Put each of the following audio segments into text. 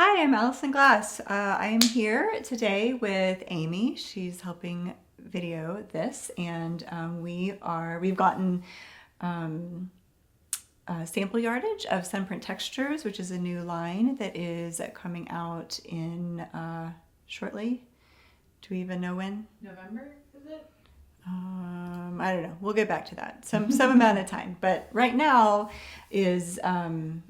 Hi, I'm Allison Glass. I am here today with Amy. She's helping video this, and we've gotten a sample yardage of Sunprint Textures, which is a new line that is coming out in shortly. Do we even know when? November, is it? I don't know. We'll get back to that some amount of time. But right now is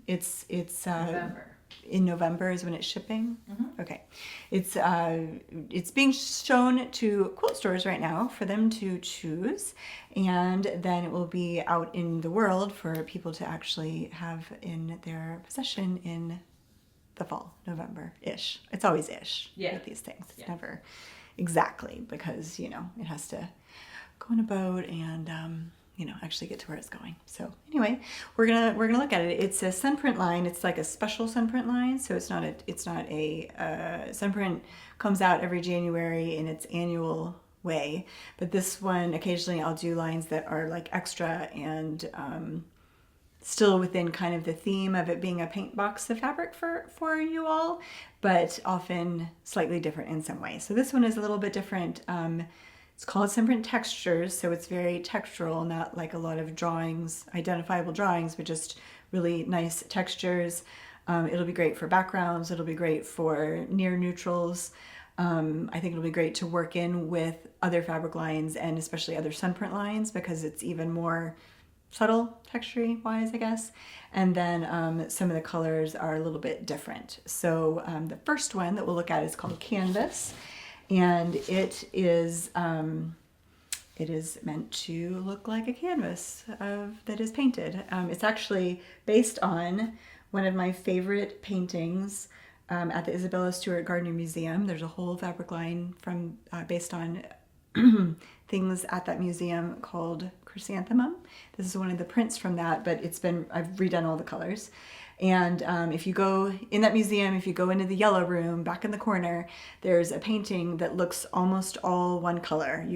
it's November. in November is when it's shipping. Mm-hmm. Okay, it's being shown to quilt stores right now for them to choose, and then it will be out in the world for people to actually have in their possession in the fall, November-ish. It's always ish with these things. It's never exactly, because it has to go on a boat and actually get to where it's going. So anyway, we're gonna look at it. It's a Sunprint line. It's like a special Sunprint line. So it's not a Sunprint comes out every January in its annual way. But this one, occasionally I'll do lines that are like extra and still within kind of the theme of it being a paint box of fabric for you all, but often slightly different in some way. So this one is a little bit different. It's called Sunprint Textures, so it's very textural, not like a lot of drawings, identifiable drawings, but just really nice textures. It'll be great for backgrounds. It'll be great for near neutrals. I think it'll be great to work in with other fabric lines and especially other Sunprint lines, because it's even more subtle texture wise, I guess. And then some of the colors are a little bit different. So the first one that we'll look at is called Canvas, and it is meant to look like a canvas that is painted. It's actually based on one of my favorite paintings at the Isabella Stewart Gardner Museum. There's a whole fabric line based on things at that museum called Chrysanthemum. This is one of the prints from that, but I've redone all the colors. And if you go in that museum, if you go into the yellow room back in the corner, there's a painting that looks almost all one color.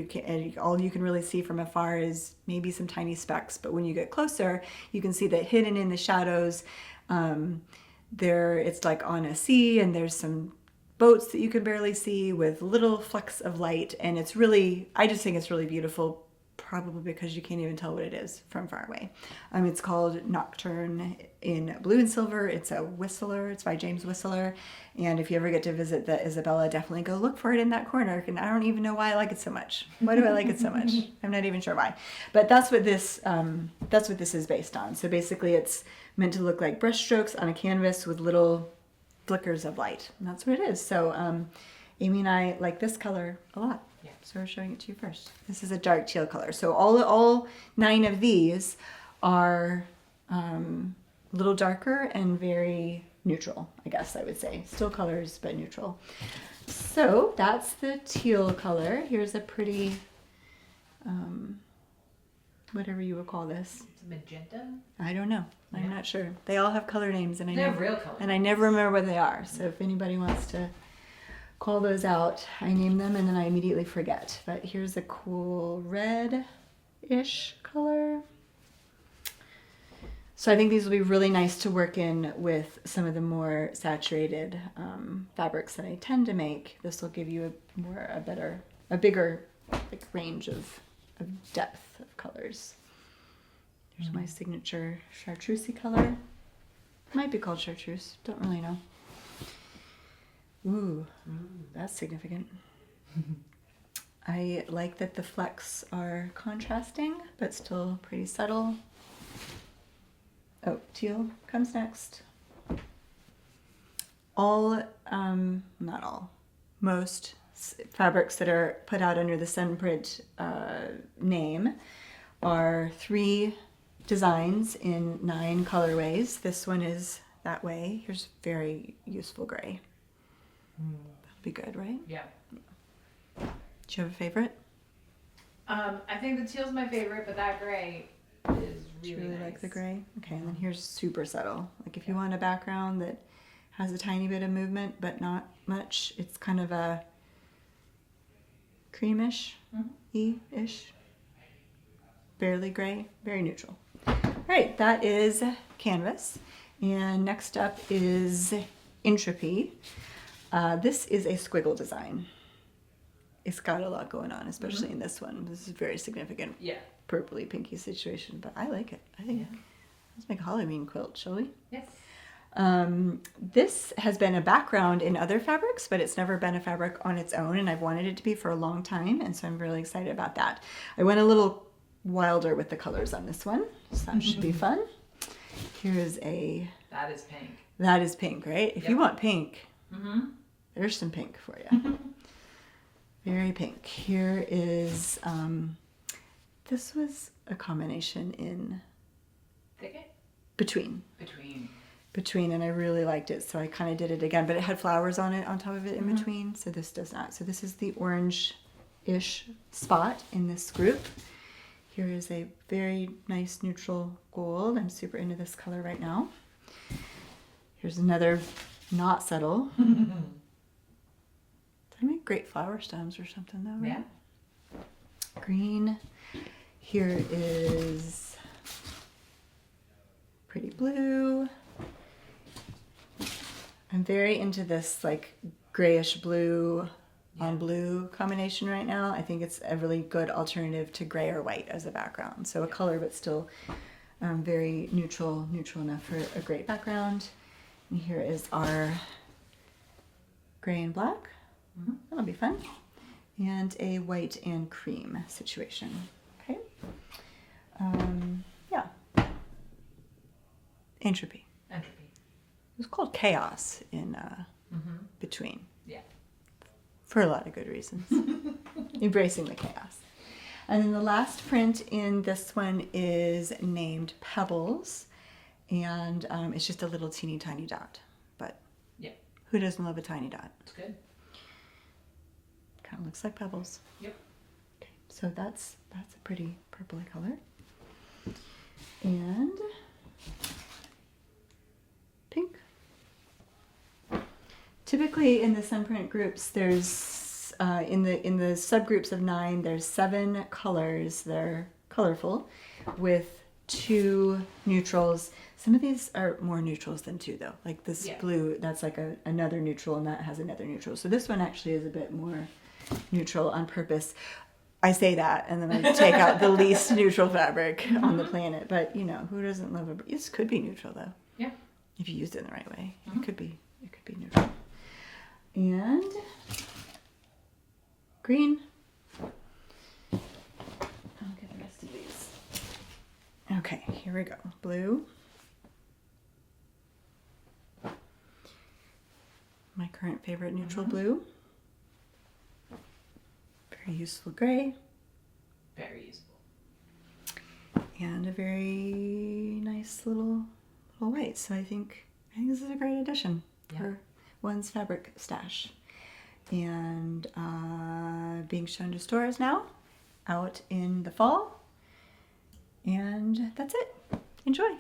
All you can really see from afar is maybe some tiny specks, but when you get closer, you can see that hidden in the shadows, it's like on a sea, and there's some boats that you can barely see with little flecks of light, and I just think it's really beautiful, probably because you can't even tell what it is from far away. It's called Nocturne in Blue and Silver. It's a Whistler. It's by James Whistler. And if you ever get to visit the Isabella, definitely go look for it in that corner. And I don't even know why I like it so much. Why do I like it so much? I'm not even sure why. But that's what this is based on. So basically it's meant to look like brushstrokes on a canvas with little flickers of light. And that's what it is. So Amy and I like this color a lot. Yeah. So we're showing it to you first. This is a dark teal color. So all 9 of these are a little darker and very neutral, I guess I would say. Still colors, but neutral. So that's the teal color. Here's a pretty, whatever you would call this. It's magenta? I don't know. I'm not sure. They all have color names, and They're real color. And I never remember what they are. So if anybody wants to call those out, I name them and then I immediately forget. But here's a cool red-ish color. So I think these will be really nice to work in with some of the more saturated fabrics that I tend to make. This will give you a bigger range of depth of colors. Here's my signature chartreuse color. Might be called chartreuse, don't really know. Ooh, that's significant. I like that the flecks are contrasting, but still pretty subtle. Oh, teal comes next. Not all, most fabrics that are put out under the Sunprint name are 3 designs in 9 colorways. This one is that way. Here's very useful gray. That'll be good, right? Yeah. Do you have a favorite? I think the teal's my favorite, but that gray is really nice. Like the gray? Okay, and then here's super subtle. Like if you want a background that has a tiny bit of movement, but not much, it's kind of a creamish, ish, barely gray, very neutral. All right, that is Canvas. And next up is Entropy. This is a squiggle design. It's got a lot going on, especially in this one. This is a very significant Yeah. purpley pinky situation, but I like it. I think let's make a Halloween quilt, shall we? Yes. This has been a background in other fabrics, but it's never been a fabric on its own, and I've wanted it to be for a long time, and so I'm really excited about that. I went a little wilder with the colors on this one, so that should be fun. Here's a... That is pink. That is pink, right? If you want pink, there's some pink for you. Very pink. Here is, this was a combination in Thicket? between, and I really liked it, so I kind of did it again, but it had flowers on it, on top of it in between, so this does not. So this is the orange-ish spot in this group. Here is a very nice neutral gold. I'm super into this color right now. Here's another not subtle. I make great flower stems or something though, right? Yeah. Green. Here is pretty blue. I'm very into this like grayish blue on blue combination right now. I think it's a really good alternative to gray or white as a background. So a color, but still very neutral enough for a great background. And here is our gray and black. That'll be fun. And a white and cream situation. Okay. Yeah. Entropy. It was called Chaos in between. Yeah. For a lot of good reasons. Embracing the chaos. And then the last print in this one is named Pebbles. And it's just a little teeny tiny dot. But who doesn't love a tiny dot? It's good. Kind of looks like pebbles. Yep. Okay, so that's a pretty purpley color. And pink. Typically in the Sunprint groups, there's in the subgroups of 9, there's 7 colors. They're colorful with 2 neutrals. Some of these are more neutrals than 2 though. Like this blue, that's like another neutral, and that has another neutral. So this one actually is a bit more neutral on purpose. I say that, and then I take out the least neutral fabric on the planet. But you know, who doesn't love this could be neutral though. Yeah. If you used it in the right way, it could be neutral. And green. I'll get the rest of these. Okay, here we go. Blue. My current favorite neutral blue. Very useful gray. Very useful. And a very nice little white. So I think this is a great addition for one's fabric stash. And being shown to stores now, out in the fall. And that's it. Enjoy.